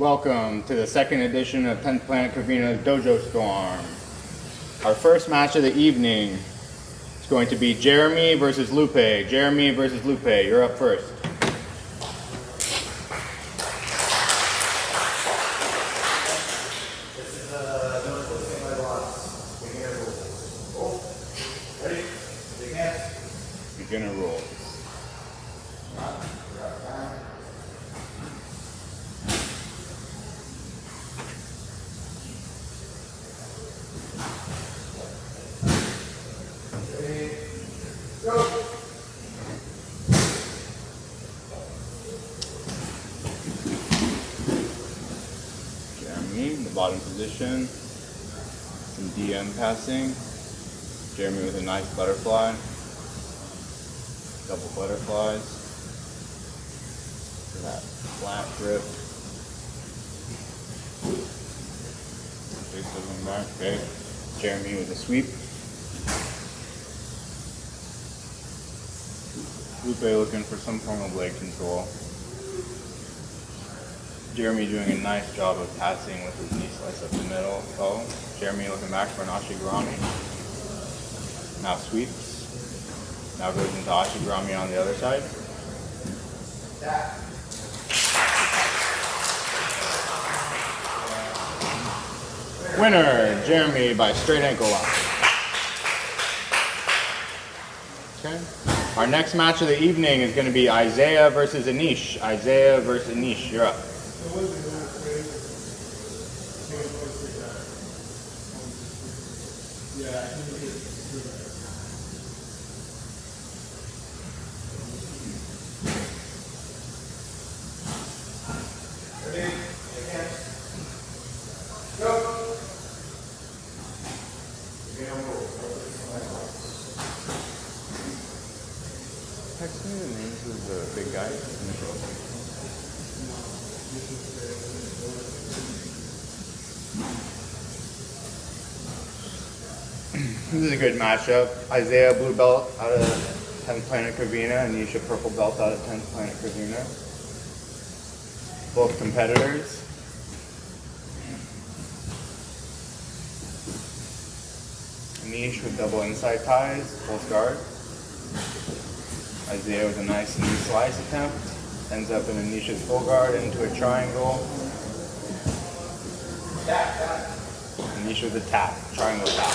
Welcome to the second edition of 10th Planet Covina's Dojo Storm. Our first match of the evening is going to be Jeremy versus Lupe. Jeremy versus Lupe, you're up first. Beginner rules. Jeremy in the bottom position. Some DM passing. Jeremy with a nice butterfly. Double butterflies. For that flat grip. Face looking back. Okay. Jeremy with a sweep. Lupe looking for some form of leg control. Jeremy doing a nice job of passing with his knee slice up the middle. So Jeremy looking back for an Ashigarami. Now sweeps. Now goes into Ashigarami on the other side. Winner, Jeremy by straight ankle lock. Okay. Our next match of the evening is going to be Isaiah versus Anish. Isaiah versus Anish, you're up. Text me the names of the big guys in the group. This is a good matchup. Isaiah blue belt out of 10th Planet Covina and Nisha purple belt out of 10th Planet Covina. Both competitors. Anish with double inside ties, full guard. Isaiah with a nice knee slice attempt. Ends up in Anisha's full guard into a triangle. Anish with a tap, triangle tap.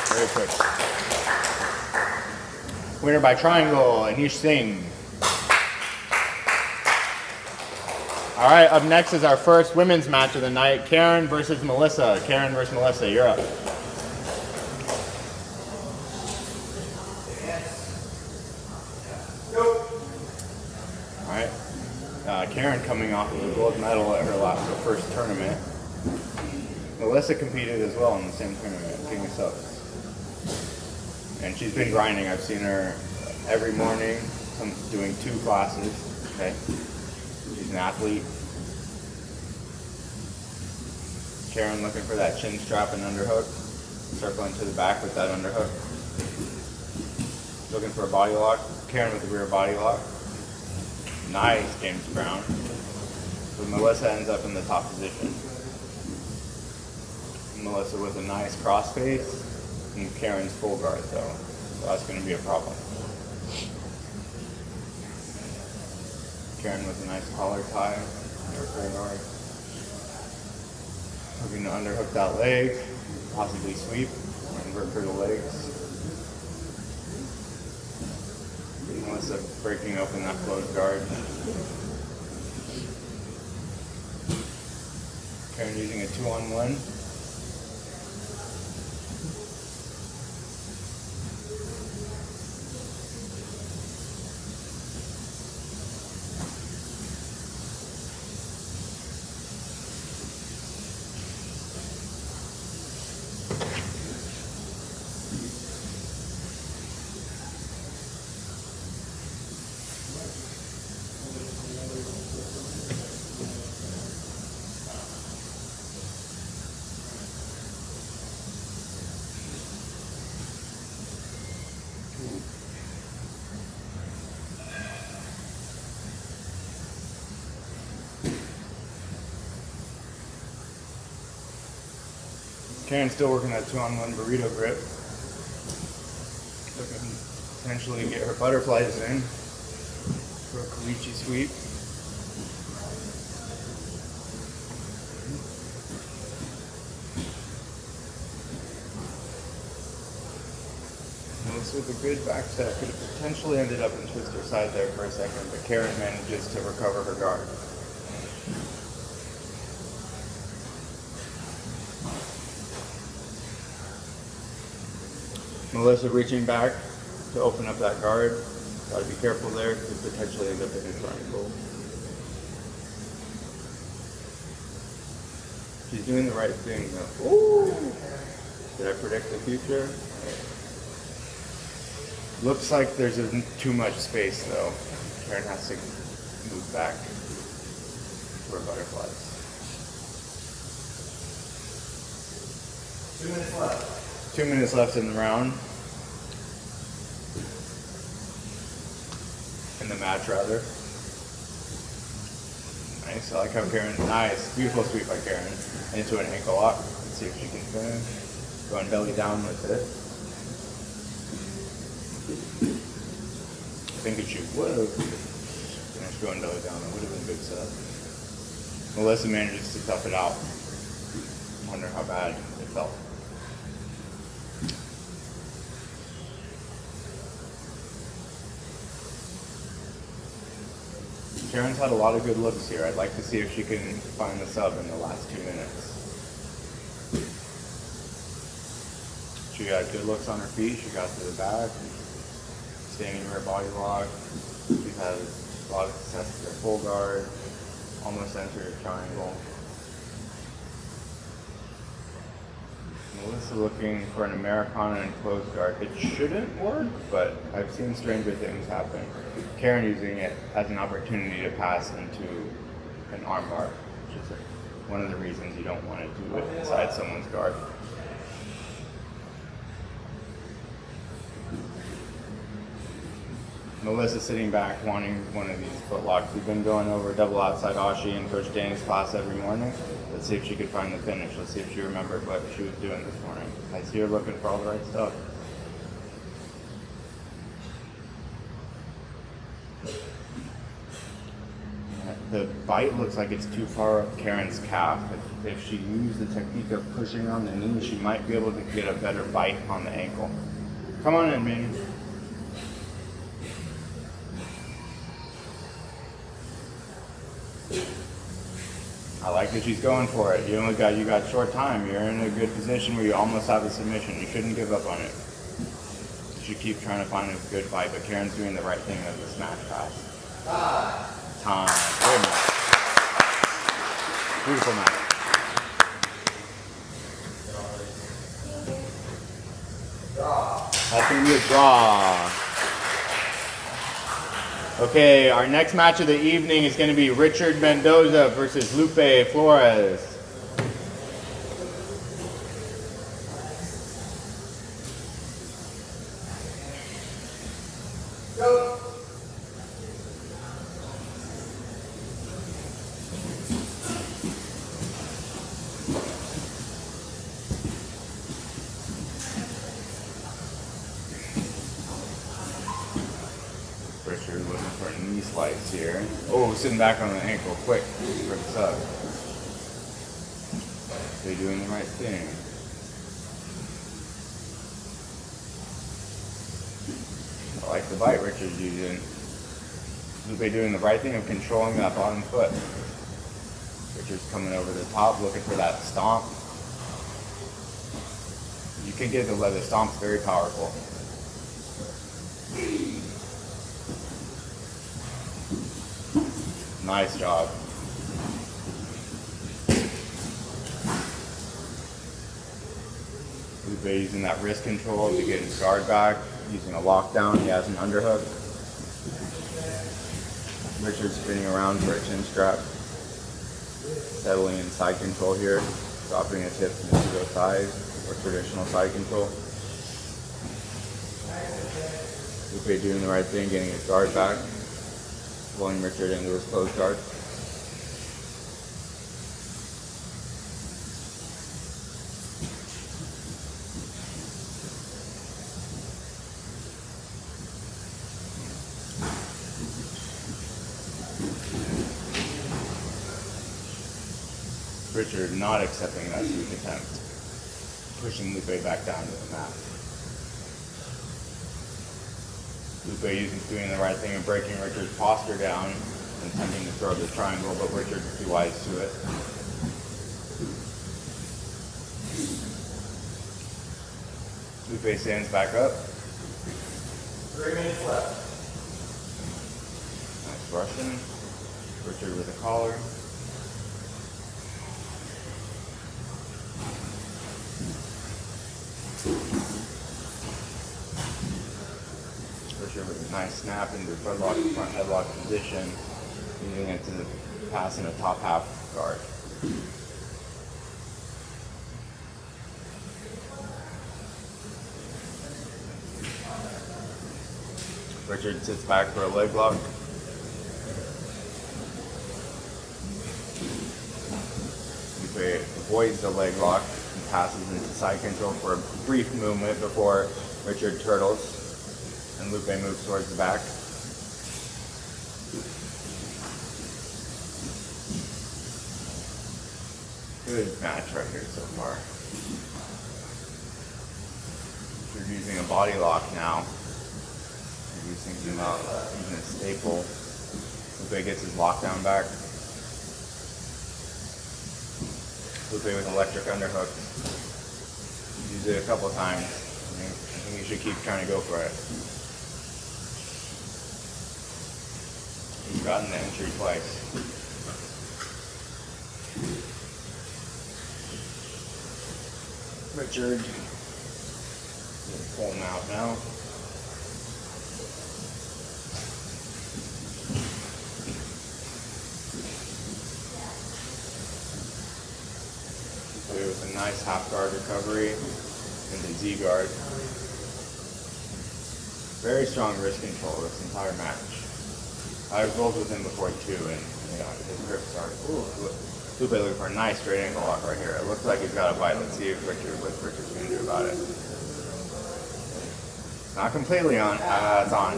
Very quick. Winner by triangle, Anish Singh. All right, up next is our first women's match of the night, Karen versus Melissa. Karen versus Melissa, you're up. Karen coming off of a gold medal at her first tournament. Melissa competed as well in the same tournament, King of Subs. And she's been grinding. I've seen her every morning doing 2 classes. Okay, she's an athlete. Karen looking for that chin strap and underhook. Circling to the back with that underhook. Looking for a body lock. Karen with the rear body lock. Nice, James Brown. So Melissa ends up in the top position. Melissa with a nice crossface and Karen's full guard though. So that's going to be a problem. Karen with a nice collar tie, her full guard. Looking to underhook that leg, possibly sweep, and work her the legs. Melissa breaking open that closed guard. Karen using a 2-on-1. Karen's still working that 2-on-1 burrito grip. Looking to potentially get her butterflies in for a caliche sweep. With a good back step, could have potentially ended up in twister side there for a second, but Karen manages to recover her guard. Melissa reaching back to open up that guard. Got to be careful there, could potentially end up in a triangle. She's doing the right thing though. Ooh! Did I predict the future? Looks like there's too much space though. Karen has to move back for butterflies. 2 minutes left. 2 minutes left in the round. In the match rather. Nice, I like how Karen, nice, beautiful sweep by Karen. Into an ankle lock. Let's see if she can finish. Going belly down with it. I think if she would have finished going belly down, it would have been a good set. Melissa manages to tough it out. Wonder how bad it felt. Karen's had a lot of good looks here. I'd like to see if she can find the sub in the last 2 minutes. She got good looks on her feet. She got to the back. Standing in her body lock. She's had a lot of success with her full guard. Almost entered a triangle. Melissa looking for an Americana and closed guard. It shouldn't work, but I've seen stranger things happen. Karen using it as an opportunity to pass into an armbar, which is one of the reasons you don't want to do it inside someone's guard. Melissa sitting back wanting one of these foot locks. We've been going over double outside Ashi in Coach Danny's class every morning. Let's see if she could find the finish. Let's see if she remembered what she was doing this morning. I see her looking for all the right stuff. The bite looks like it's too far up Karen's calf. If she used the technique of pushing on the knee, she might be able to get a better bite on the ankle. Come on in, Minnie. I like that she's going for it. You got short time. You're in a good position where you almost have a submission. You shouldn't give up on it. You should keep trying to find a good fight, but Karen's doing the right thing as the smash pass. Time. Very much. Beautiful match. That's going to be a draw. Okay, our next match of the evening is going to be Richard Mendoza versus Lupe Flores. Go. Richard looking for a knee slice here. Oh, sitting back on the ankle, quick, rips up. They're doing the right thing. I like the bite Richard's using. Lupe doing the right thing of controlling that bottom foot. Richard's coming over the top, looking for that stomp. You can get the leather stomp's very powerful. Nice job. Lupe using that wrist control to get his guard back, using a lockdown. He has an underhook. Richard spinning around for a chin strap. Settling in side control here, dropping his hips into pseudo side or traditional side control. Lupe doing the right thing, getting his guard back. Pulling Richard into his closed guard. Richard not accepting that sweep attempt, pushing Lupe back down to the mat. Lupe doing the right thing and breaking Richard's posture down, attempting to throw the triangle, but Richard is too wise to it. Lupe stands back up. 3 minutes left. Nice Russian. Richard with a collar. Richard with a nice snap into the front headlock position, using it to pass in a top half guard. Richard sits back for a leg lock. Lupe avoids the leg lock and passes into side control for a brief movement before Richard turtles and Lupe moves towards the back. Good match right here so far. Richard using a body lock now. He's thinking about using a staple. Lupe gets his lockdown back. Lupe with electric underhook. Used it a couple times. I think you should keep trying to go for it. He's gotten the entry twice. Richard. Pull him out now. With a nice half guard recovery into Z guard. Very strong wrist control this entire match. I rolled with him before too, and his grip started. Lupe looking for a nice straight ankle lock right here. It looks like he's got a bite. Let's see what Richard's going to do about it. Not completely on. It's on.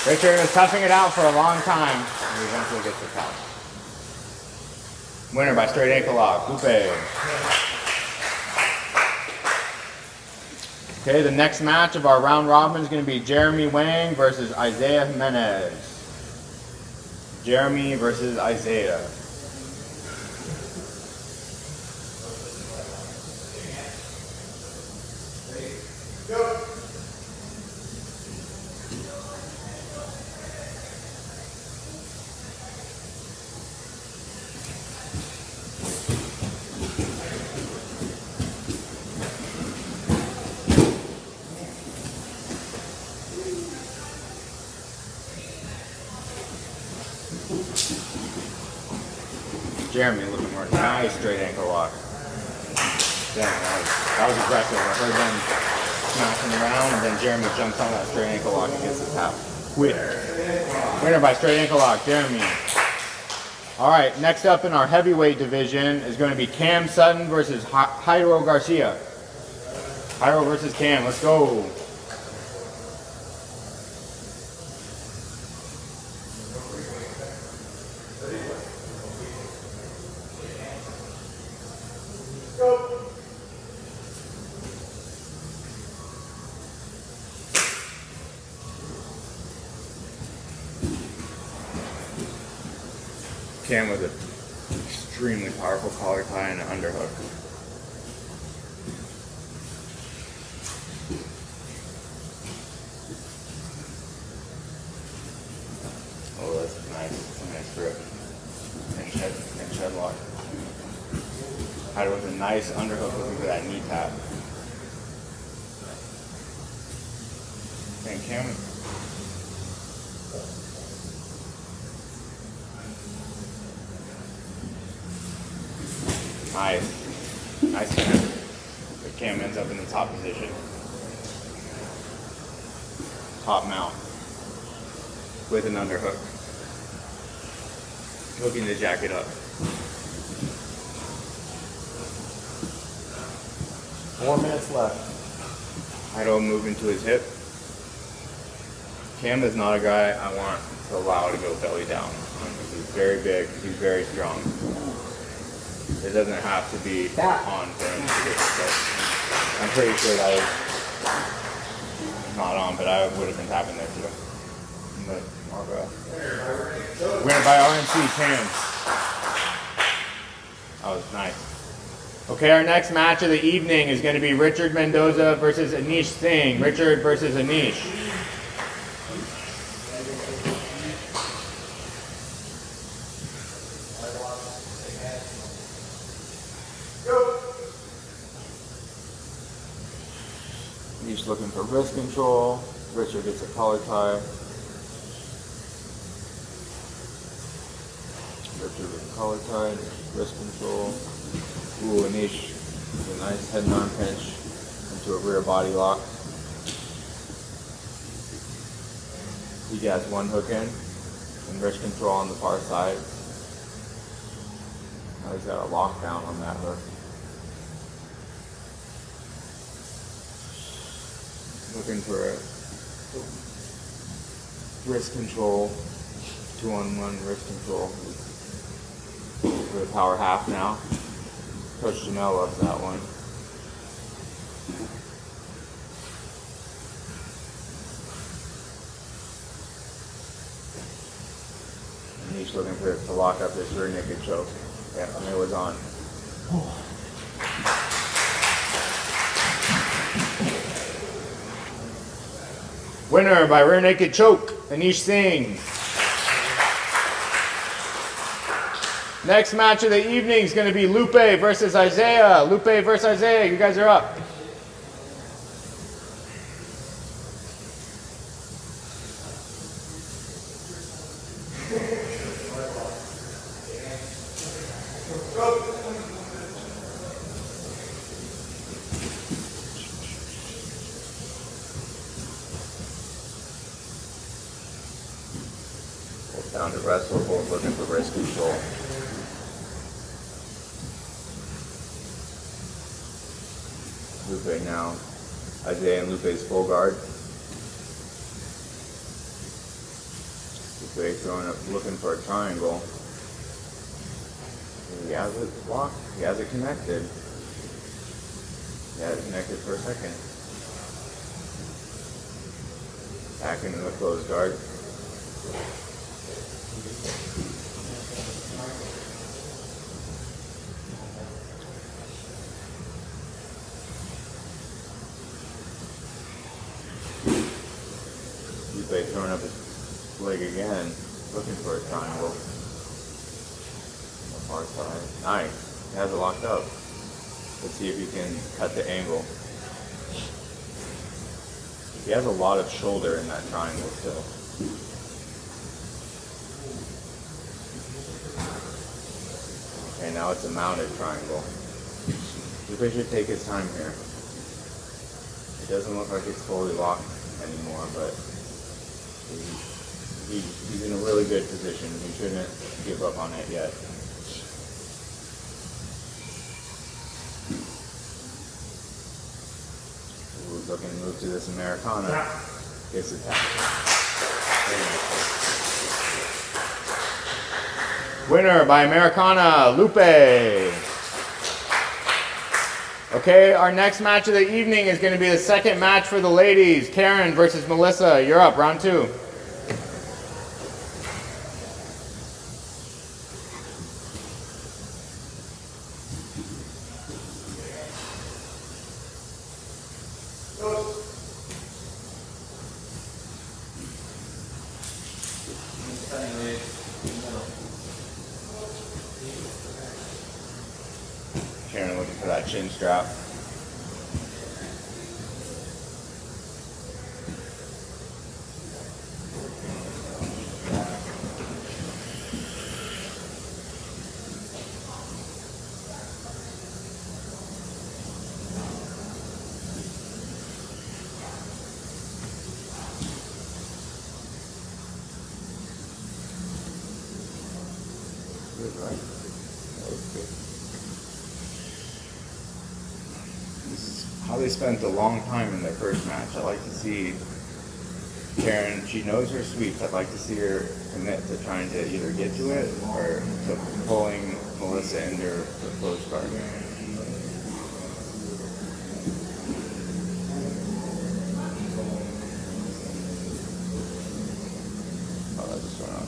Richard was toughing it out for a long time, and he eventually gets the tap. Winner by straight ankle lock, Lupe. Okay, the next match of our round robin is going to be Jeremy Wang versus Isaiah Jimenez. Jeremy versus Isaiah. Go. Jeremy looking for a nice straight ankle lock. Damn, that was aggressive. I heard them smashing around, and then Jeremy jumps on that straight ankle lock and gets the tap. Winner by straight ankle lock, Jeremy. All right, next up in our heavyweight division is going to be Cam Sutton versus Jairo Garcia. Jairo versus Cam, let's go. Cam with an extremely powerful collar tie and an underhook. Oh, that's nice. That's a nice grip. And shed lock. Had it with a nice underhook looking for that knee tap. And Cam. Nice Cam. But Cam ends up in the top position. Top mount. With an underhook. Hooking the jacket up. 4 minutes left. Idaho move into his hip. Cam is not a guy I want to allow to go belly down. He's very big, he's very strong. It doesn't have to be Tap. on for him to get the kill. I'm pretty sure that was not on, but I would have been tapping there too. But Margo. Winner by RNC, Cam. That was nice. Okay, our next match of the evening is going to be Richard Mendoza versus Anish Singh. Richard versus Anish. Anish looking for wrist control. Richard gets a collar tie. Richard with a collar tie, wrist control. Ooh, Anish with a nice head and arm pinch into a rear body lock. He has one hook in and wrist control on the far side. Now he's got a lockdown on that hook. Looking for a wrist control, 2-on-1 wrist control. For the power half now. Coach Janelle loves that one. Anish looking for to lock up this rear naked choke. Yeah, and it was on. Winner by rear naked choke, Anish Singh. Next match of the evening is going to be Lupe versus Isaiah. Lupe versus Isaiah, you guys are up. Both down to wrestle, both looking for wrist control. Lupe now. Isaiah and Lupe's full guard. Lupe throwing up, looking for a triangle. He has it blocked. He has it connected. He had it connected for a second. Back into the closed guard. Lupe throwing up his leg again, looking for a triangle. On the far side. Nice. He has it locked up. Let's see if he can cut the angle. He has a lot of shoulder in that triangle still. Okay, now it's a mounted triangle. Lupe should take his time here. It doesn't look like it's fully locked anymore, but he's in a really good position. He shouldn't give up on it yet. Ooh, looking to move to this Americana. Gets a tap. Winner by Americana, Lupe. Okay, our next match of the evening is going to be the second match for the ladies. Karen versus Melissa. You're up, round 2. Karen looking for that chin strap. Good, right? That was good. This is how they spent a long time in their first match. I like to see Karen, she knows her sweeps. I'd like to see her commit to trying to either get to it or to pulling Melissa enter the close card. Oh, that just went on.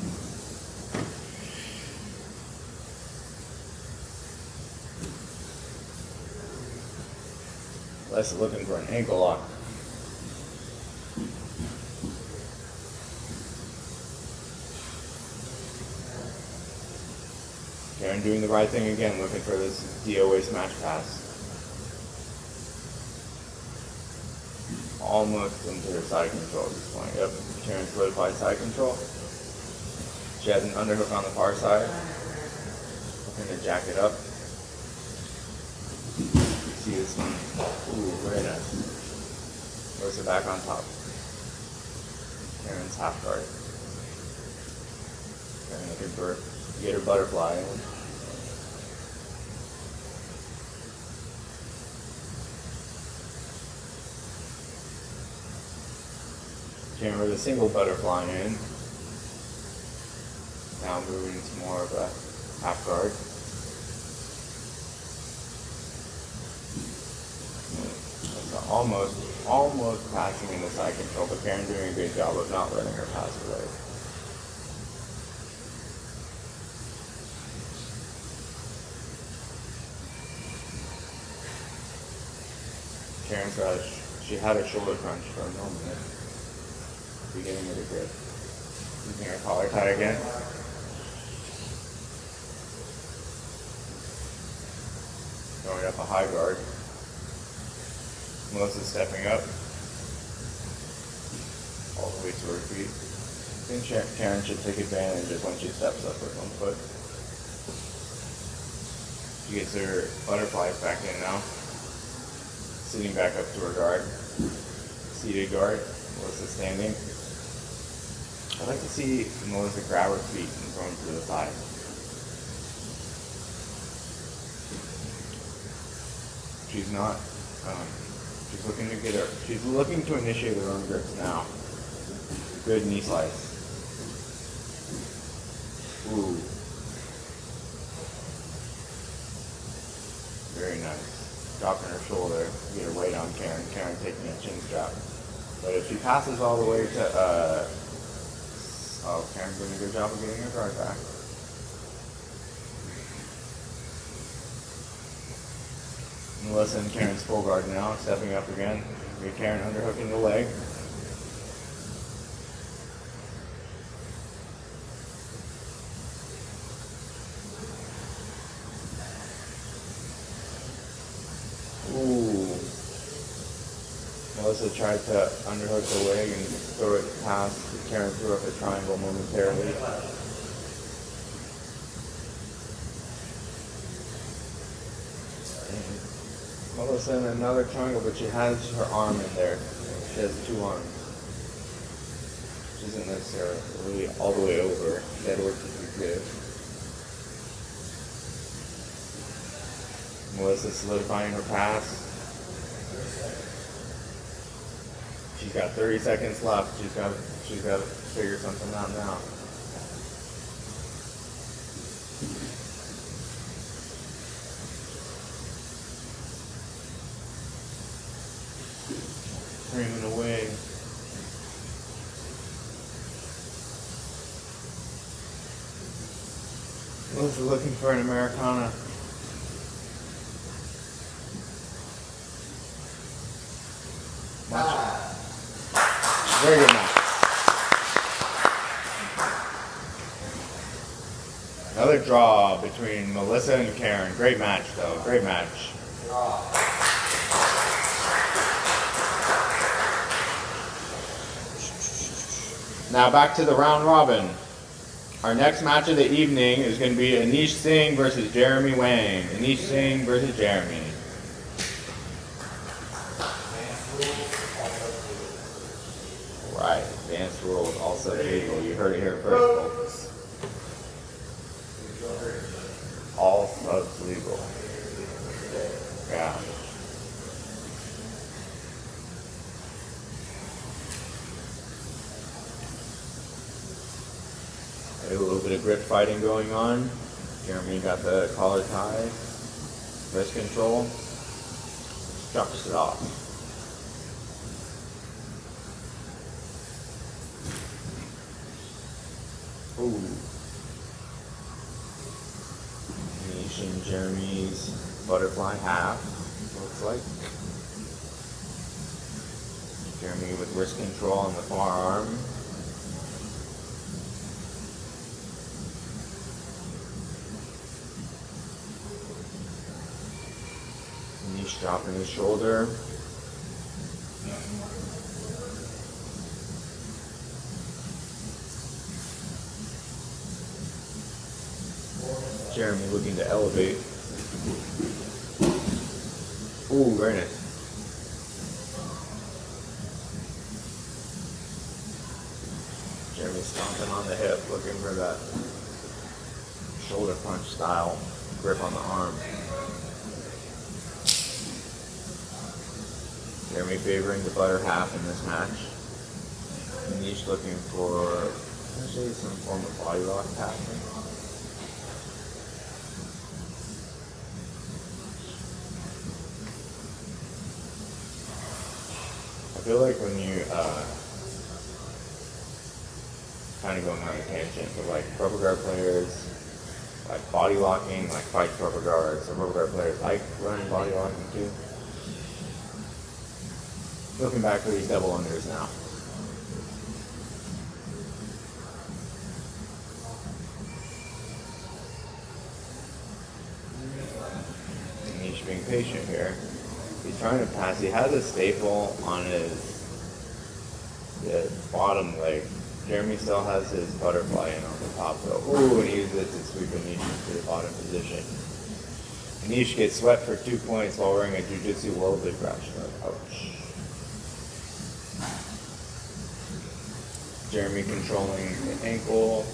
Melissa looking for an ankle lock. Karen doing the right thing again, looking for this DOA smash pass. Almost into her side control at this point. Yep, Karen solidified side control. She has an underhook on the far side. Looking to jack it up. See this one. Ooh, very nice. Throws it back on top. Karen's half guard. Karen looking for get her butterfly in. Karen with a single butterfly in. Now moving to more of a half guard. Almost passing in the side control, but Karen doing a good job of not letting her pass away. Karen's got she had a shoulder crunch for a moment. Beginning of the grip. Using her collar tie again. Going up a high guard. Melissa's stepping up. All the way to her feet. I think Karen should take advantage of when she steps up with one foot. She gets her butterflies back in now. Sitting back up to her guard. Seated guard. Melissa standing. I'd like to see Melissa grab her feet and throw them to the side. She's not, she's looking to get her, she's looking to initiate her own grips now. Good knee slice. Ooh. Very nice. Dropping her shoulder, get her weight on Karen. Karen taking a chin strap. But if she passes all the way to, Karen's doing a good job of getting her guard back. Melissa and Karen's full guard now, stepping up again. Get Karen underhooking the leg. Ooh. Melissa tried to underhook the leg and throw it past. Karen threw up a triangle momentarily. Melissa in another triangle, but she has her arm in there. She has two arms. She isn't necessarily all the way over. That work is good. Melissa solidifying her pass. She's got 30 seconds left. She's got to figure something out now. Screaming away. Melissa looking for an Americana. Very good match. Another draw between Melissa and Karen. Great match, though. Great match. Now back to the round robin. Our next match of the evening is going to be Anish Singh versus Jeremy Wang. Anish Singh versus Jeremy. Right, advanced rules also legal. You heard it here first, folks. All subs legal. Yeah. A little bit of grip fighting going on. Jeremy got the collar tie, wrist control, drops it off. Ooh. Niche and Jeremy's butterfly half, looks like. Jeremy with wrist control on the forearm. Niche dropping his shoulder. Jeremy looking to elevate. Ooh, very nice. Jeremy stomping on the hip, looking for that shoulder punch style grip on the arm. Jeremy favoring the butter half in this match. Niche looking for potentially some form of body lock happening. I feel like when you kind of going on a tangent, but like rubber guard players, like body locking, like fight rubber guards, and rubber guard players like running body locking too. Looking back for these double unders now. Niche being patient here. He's trying to pass. He has a staple on his bottom leg. Jeremy still has his butterfly in on the top though. Ooh, and he uses it to sweep a niche to the bottom position. Niche gets swept for 2 points while wearing a jiu-jitsu world big crash. Ouch. Jeremy controlling the ankle.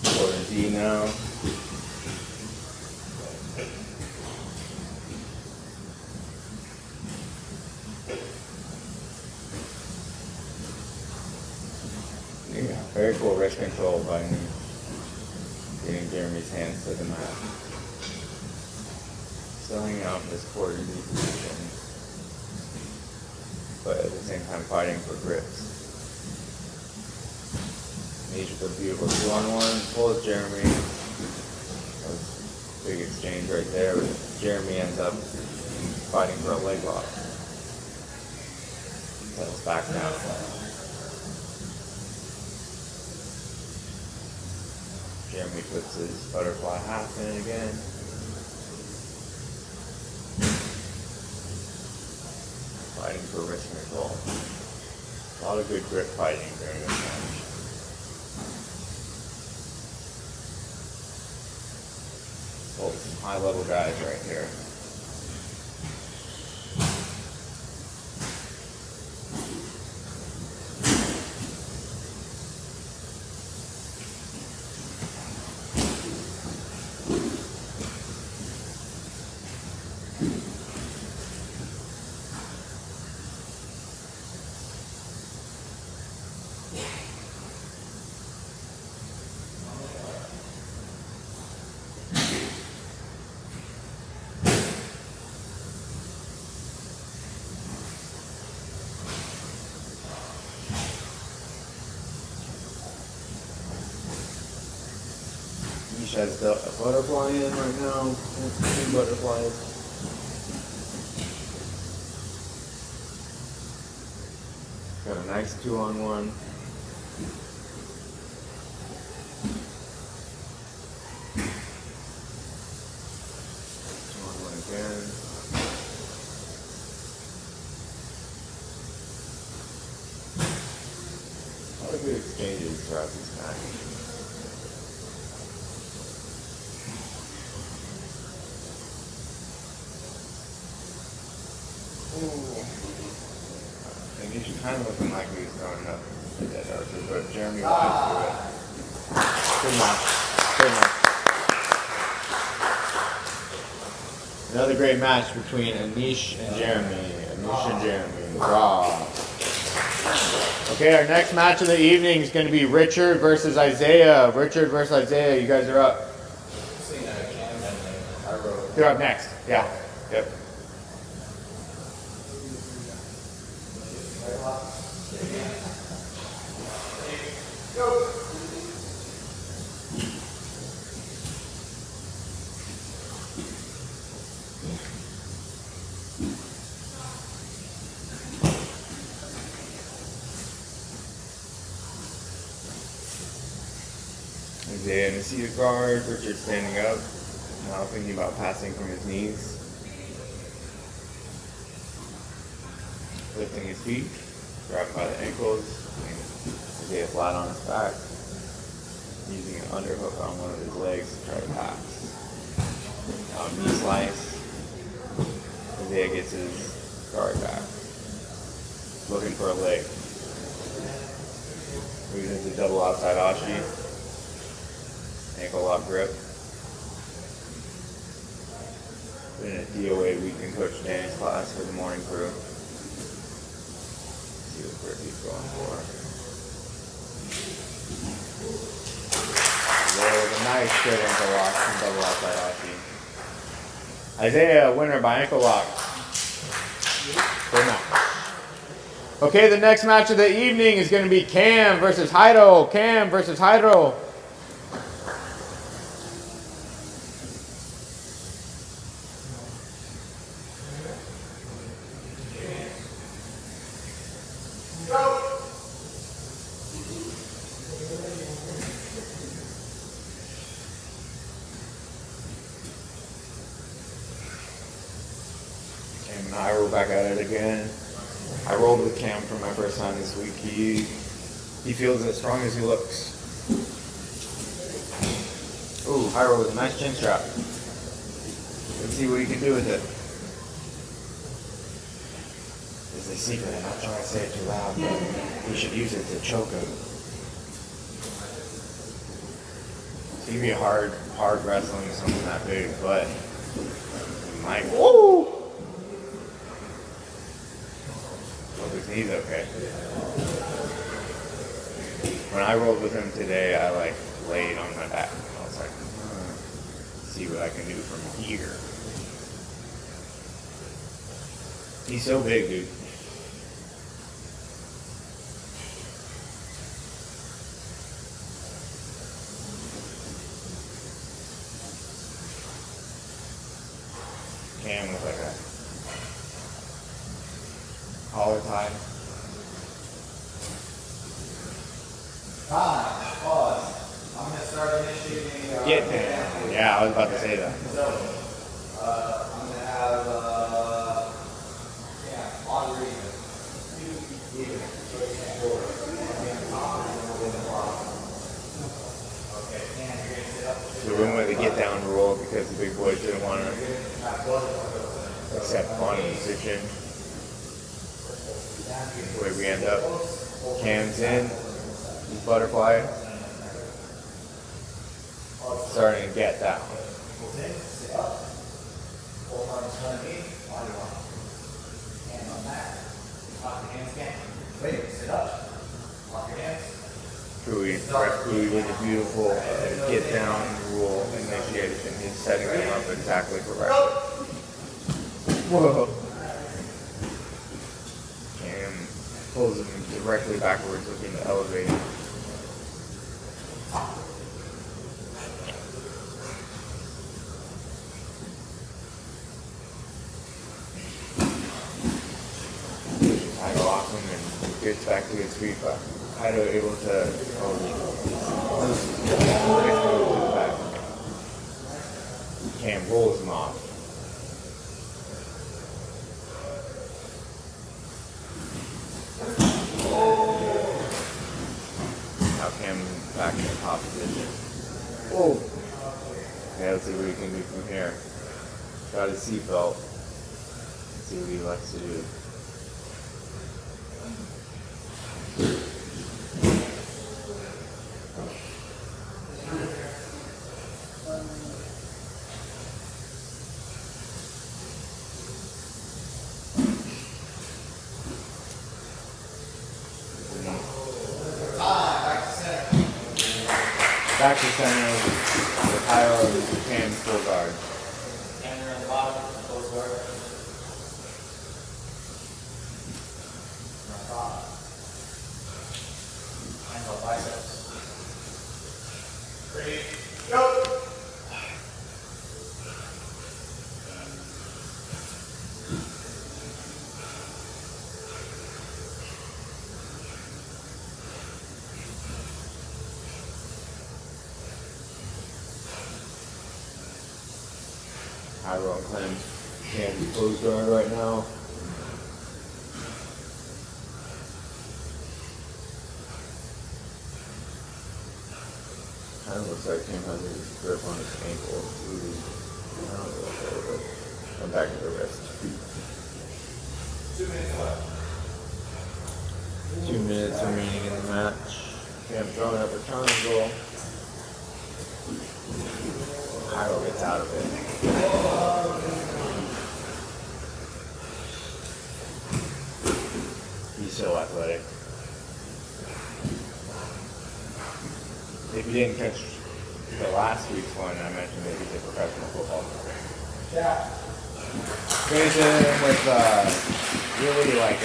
Quarter D now. Yeah, very cool wrist control by me. Getting Jeremy's hands to the mat. Still hanging out in this quarter D position, but at the same time fighting for grips. Niche with a beautiful 2-on-1, pulls Jeremy. That was a big exchange right there, but Jeremy ends up fighting for a leg lock. Settles back down. Jeremy puts his butterfly half in again. Fighting for wrist control. A lot of good grip fighting during this match. Oh, some high level guys right here. Niche has a butterfly in right now. 2 butterflies. Got a nice 2-on-1. Again. A lot of good exchanges throughout this match. And he's kind of looking like he's going up to that archer, but Jeremy went through it. Good match. Good match. Another great match between Anish and Jeremy. Anish and Jeremy. Raw. Okay, our next match of the evening is going to be Richard versus Isaiah. Richard versus Isaiah, you guys are up. You're up next. Yeah. Yep. Go. Isaiah in a seated guard, Richard standing up, now thinking about passing from his knees. Lifting his feet, grabbed by the ankles, Isaiah flat on his back, using an underhook on one of his legs to try to pass. Now knee slice, Isaiah gets his guard back, looking for a leg. Moves into double outside ashi. Ankle lock grip. Been in a DOA week in Coach Danny's class for the morning crew. See what grip he's going for. There was a nice straight ankle lock from double outside ashi. Isaiah, winner by ankle lock. Good match. Okay, the next match of the evening is going to be Cam versus Hydro. Cam versus Hydro. And I roll back at it again. I rolled with Cam for my first time this week. He feels as strong as he looks. Ooh, Hyro with a nice chin strap. Let's see what he can do with it. It's a secret. I'm not trying to say it too loud, but we should use it to choke him. It's gonna be hard wrestling someone that big, but he might. Woo! Hope his knee's okay. When I rolled with him today, I laid on my back. I was like, see what I can do from here. He's so big, dude. Cam with like a collar tie. Pause. I'm going to start initiating. Get down. Yeah, I was about to say that. So, I'm going to have, odd or even. Even. So it's forward. I'm going to top and then we'll the bottom. Okay, and you're going to sit up. So we went with the get down rule because the big boys didn't want to accept on position. The way we end up. Cam's in. He's butterfly. Starting to get down. Sit up. Both arms in front of me. Body lock. Hands on that. Lock your hands again. Wait, sit up. Lock your hands. Truly, with a beautiful get down rule initiation. He's setting them up exactly for wrestling. Whoa. Cam pulls him directly backwards, looking to elevate. Hydro locks him and gets back to his feet, but Hydro able to Cam rolls him off. Now Cam back in the top position. Whoa! Okay, let's see what he can do from here. Got his seatbelt. Let's see what he likes to do. back to center with Kyle and Japan full guard. Hammer on the bottom, close guard. On top. Hands on biceps. Ready, go! High row cleanse. Can't be closed guard right now. Kind of looks like Cam has a grip on his ankle. Ooh. I don't know what that is. I'm back to the wrist. 2 minutes left. 2 minutes remaining in the match. Cam throwing up a triangle. Hyro gets out of it. He's so athletic. If you didn't catch the last week's one, I mentioned that he's a professional football player. Yeah. Finishing with really like I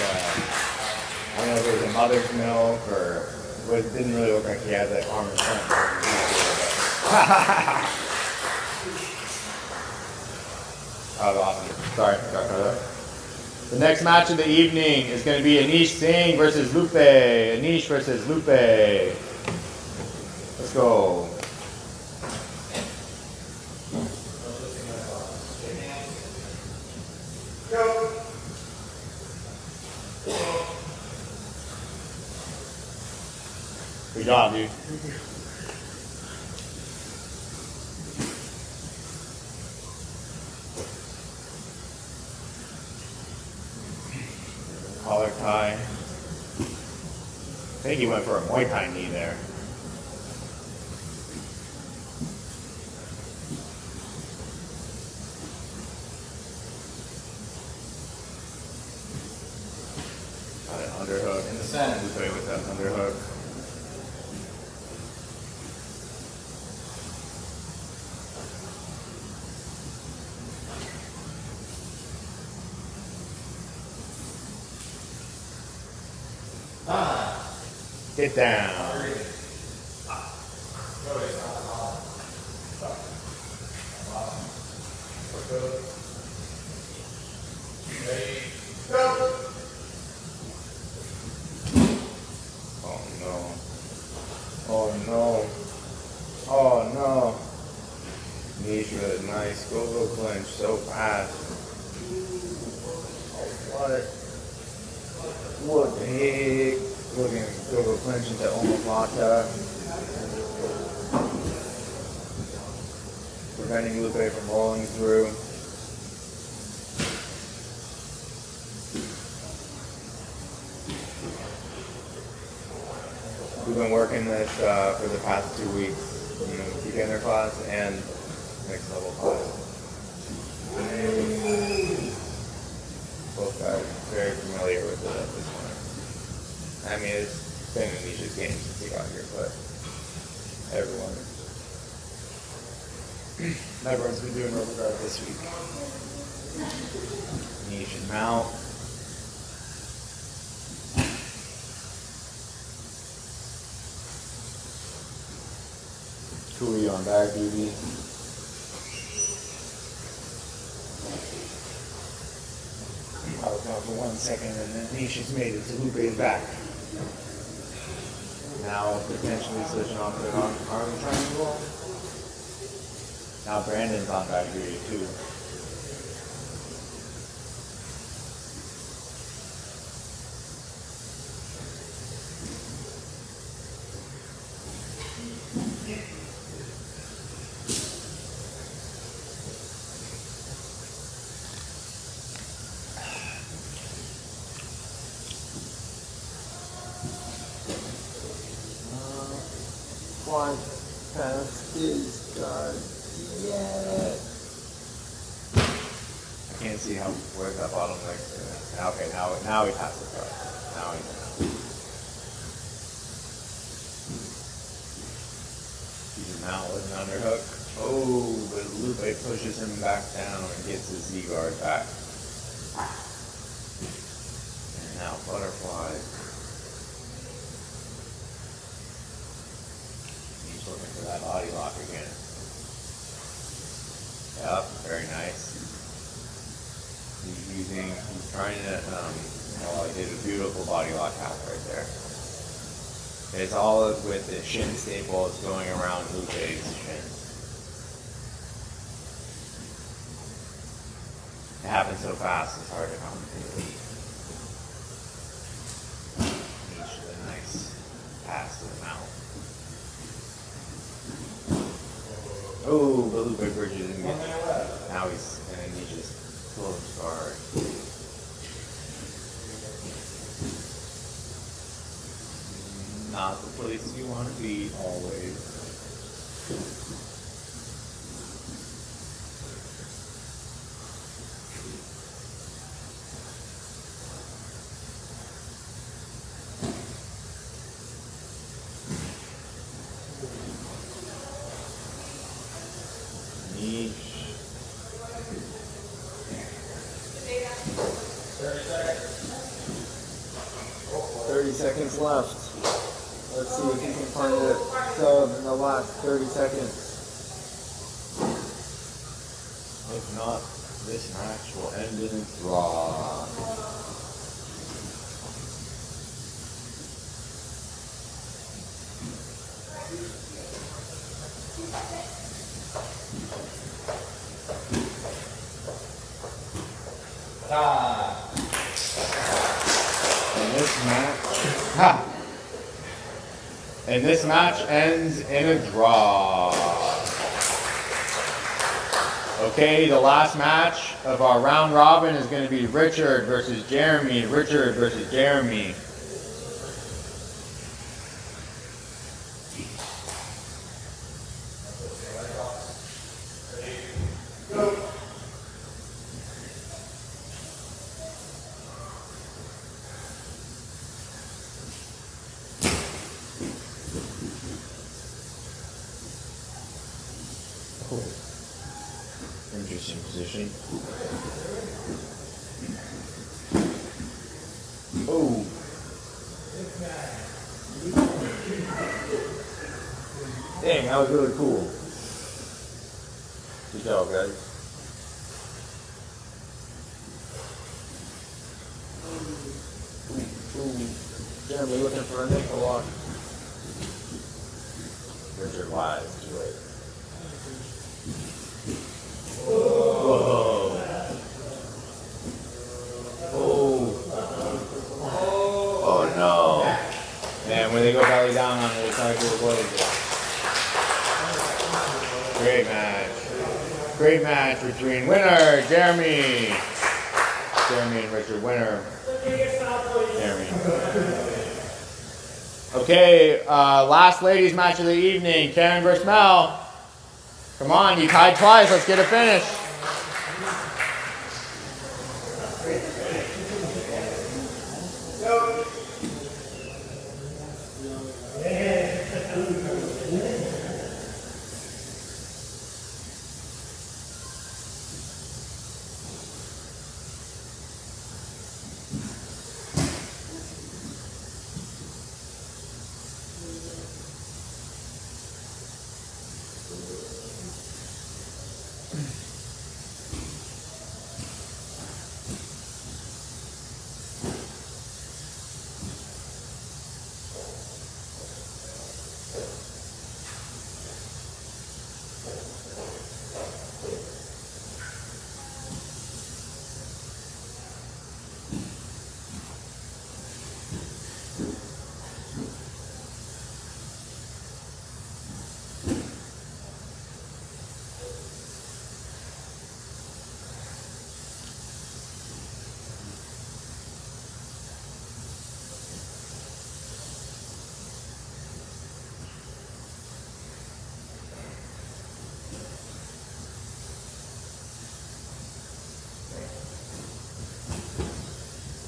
don't know if it was a mother's milk or it didn't really look like he had that arm in front. That was awesome. Sorry, got cut up. The next match of the evening is going to be Anish Singh versus Lupe. Anish versus Lupe. Let's go. Go! Good job, dude. Collar tie. I think he went for a Muay Thai knee there. Got an underhook. In the center. Lupe with that underhook. Get down. Oh no. Oh no. Oh no. Niche with a nice go-go clinch so fast. Oh, what? What the heck? Looking go-go clinch into omoplata. Preventing Lupe from rolling through. We've been working this for the past 2 weeks, beginner class and next level class. Both guys very familiar with it at this point. I mean, it's been Anisha's game since he got here, but everyone's been doing rubber guard this week. Anisha's mount. Kui on bag duty. I was gone for 1 second and then Nisha's made it to Lupe's back. Now potentially switching off to an arm triangle. Now Brandon's on bag duty too. One past his guard yet. I can't see how where's that bottom leg. Okay, now he passed the guard. Now he. He's out with an underhook. Oh, but Lupe pushes him back down and gets his Z-guard back. And now butterfly. He's looking for that body lock again. Yep, very nice. He's trying to, oh, he did a beautiful body lock half right there. It's all with the shin staples going around Lupe's shin. It happens so fast, it's hard to commentate. Each with a nice pass to the mouth. Oh, but Lupe bridges and gets, now he's, and then he just close guard. Not the place you want to be always. Niche. 30 seconds left. Let's see if he can find a sub in the last 30 seconds. If not, this match will end in a draw. And this match ends in a draw. Okay, the last match of our round robin is going to be Richard versus Jeremy. Richard versus Jeremy. Interesting position. Oh. Dang, that was really cool. Good job, guys. Jeremy looking for a nickel lock. Richard wise, too late. Whoa. Oh no. And when they go belly down on it, it's hard to avoid it. Great match. Great match between winner, Jeremy. Jeremy and Richard, winner. Jeremy. Okay, last ladies match of the evening, Karen versus Mel. Come on, you tied twice. Let's get a finish.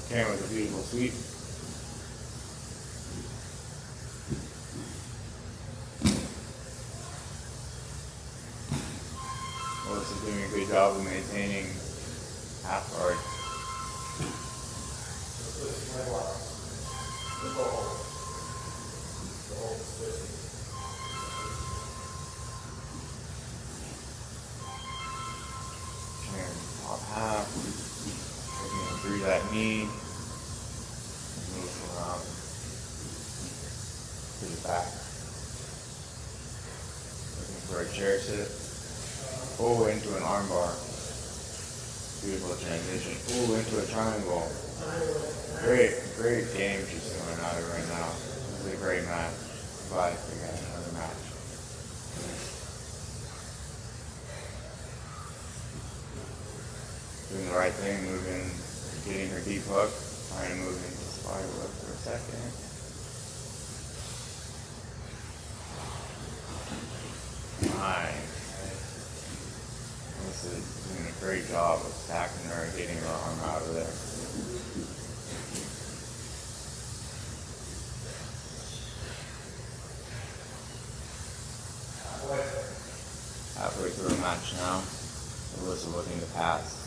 Karen with a beautiful sweep. through that knee. Move around to the back. Looking for a chair sit. Pull into an armbar. Beautiful transition. Pull into a triangle. Great game she's throwing out of right now. This is a great match. Glad we got another match. Doing the right thing, moving, getting her deep hook, trying to move into spider hook for a second. Nice. This is doing a great job of stacking her and getting her arm out of there. Halfway through the match now. Alyssa looking to pass.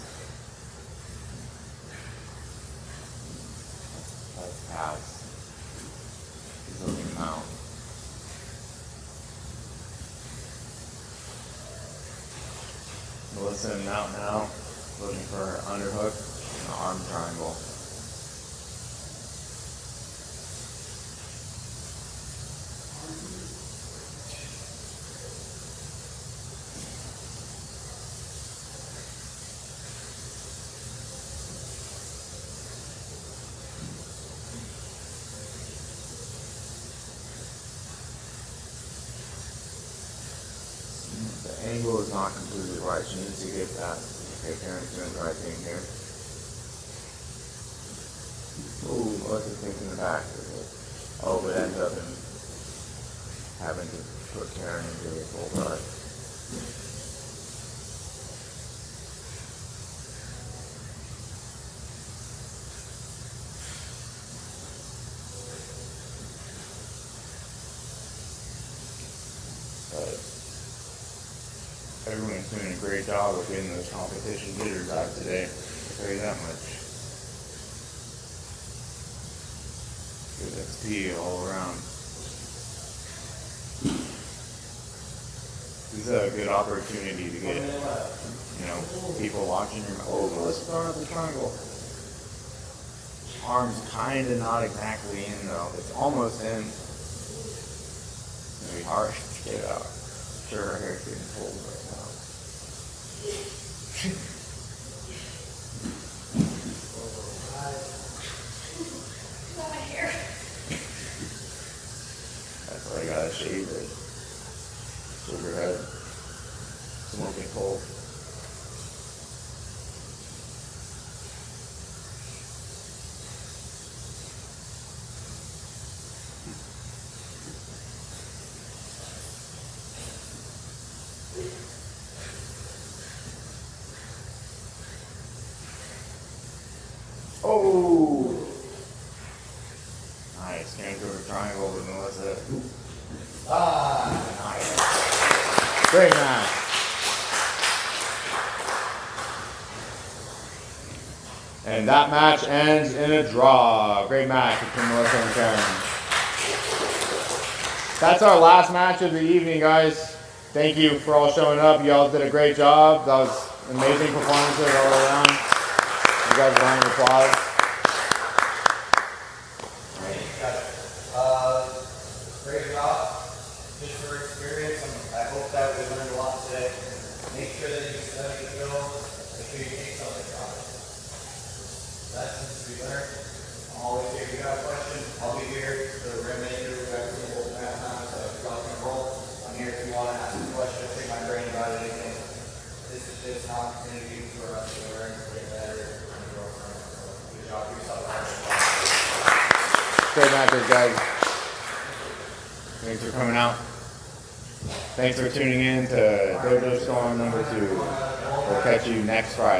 Let's pass. She's looking to mount. Alyssa in mount now. Looking for her underhook and the arm triangle. The angle is not completely right. She needs to get that. Okay, Karen's doing the right thing here. Ooh, Melissa's thinking the back. Oh, but ends up in having to put Karen into a full guard. Everyone's doing a great job of getting those competition jitters out today. I'll tell you that much. Good XP all around. This is a good opportunity to get, people watching your. Oh, let's start up the triangle. Arm's kind of not exactly in though. It's almost in. It's gonna be hard to get out. Sure, her hair's getting pulled right now. That's why I gotta shave it. Shave her head. Smoking cold. Oh! Nice. Can't go to triangle with Melissa. Nice. Great match. And that match ends in a draw. Great match between Melissa and Karen. That's our last match of the evening, guys. Thank you for all showing up. You all did a great job. That was amazing performances all around. You guys round of applause. Great job. Just for experience, I hope that we learned a lot today. Make sure that you study the drill. Make sure you take something from it. Lessons to be learned. I'm always here. If you got a question, I'll be here for the remainder of the whole time. So if y'all can roll, I'm here if you want to ask a question, pick my brain about anything. This is just an opportunity for us to learn, get better, and grow from it. So good job. Yourself. Great matches, guys. Thanks for coming out. Thanks for tuning in to Dojo Storm #2. We'll catch you next Friday.